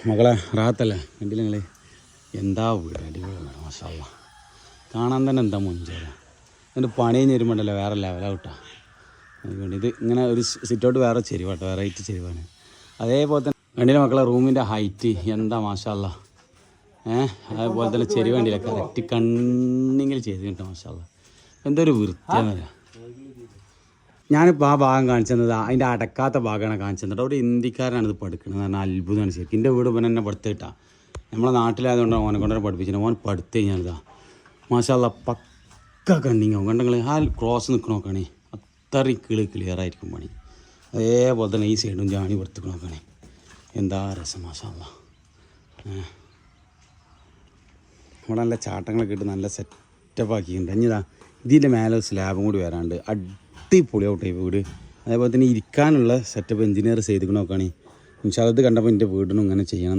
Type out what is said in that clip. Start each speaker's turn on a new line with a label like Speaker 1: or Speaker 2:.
Speaker 1: മകളെ റാത്തല്ലേ കണ്ടില്ല നിങ്ങൾ എന്താ വീട് അടിപൊളിയാണ് മാഷാ അല്ലാ. കാണാൻ തന്നെ എന്താ മുഞ്ചേര എന്നിട്ട് പണി കഴിഞ്ഞ് വരുമ്പോണ്ടല്ലോ വേറെ ലെവലാവട്ടാ. അതുകൊണ്ട് ഇത് ഇങ്ങനെ ഒരു സിറ്റൗട്ട് വേറെ ചെരിവാട്ടോ, വെറൈറ്റി ചെരിവാണ്. അതേപോലെ തന്നെ കണ്ടില്ല മക്കളെ റൂമിൻ്റെ ഹൈറ്റ് എന്താ മാഷാ അല്ലാ. അതേപോലെ തന്നെ ചെരിവ് കണ്ടില്ല കറക്റ്റ് കണ്ണിങ്കിൽ ചെയ്ത് കിട്ടും മാഷാ അല്ലാ. എന്തൊരു വൃത്തിയാണെന്നല്ല. ഞാനിപ്പോൾ ആ ഭാഗം കാണിച്ചു തന്നത് അതിൻ്റെ അടക്കാത്ത ഭാഗമാണ് കാണിച്ചു തന്നിട്ട്. ഒരു ഇന്ത്യക്കാരനാണ് ഇത് പഠിക്കുന്നത് എന്ന് പറഞ്ഞാൽ അത്ഭുതമാണ് ശരിക്കും. എൻ്റെ വീട് ഇവൻ എന്നെ പഠിത്തം നമ്മളെ നാട്ടിലായതുകൊണ്ട് ഓനെ കൊണ്ടുവരെ പഠിപ്പിച്ചിട്ട് ഓൻ പഠിത്തം കഴിഞ്ഞാലിതാ മാഷാ അല്ലാ പക്ക കണ്ണിങ്ങാവും. കണ്ടെങ്കിൽ ആ ക്രോസ് നിൽക്കണ നോക്കണേ അത്രയും ക്ലിയർ ആയിരിക്കും പണി. അതേപോലെ തന്നെ ഈ സൈഡും ജാണി പുറത്തേക്ക് നോക്കണേ എന്താ രസം മാഷാ അല്ലാ. ഇവിടെ നല്ല ചാട്ടങ്ങളൊക്കെ ഇട്ട് നല്ല സെറ്റപ്പ് ആക്കിയിട്ടുണ്ട്. ഇനിതാ ഇതിൻ്റെ മേലെ സ്ലാബും കൂടി വരാണ്ട് അടിപൊളിയാവട്ടെ ഈ വീട്. അതേപോലെ തന്നെ ഇരിക്കാനുള്ള സെറ്റപ്പ് എഞ്ചിനീയർ ചെയ്തിട്ട് നോക്കുകയാണെങ്കിൽ ഇൻഷാ അല്ലാ ഇത് കണ്ടപ്പോൾ എൻ്റെ വീടിനും ഇങ്ങനെ ചെയ്യണം.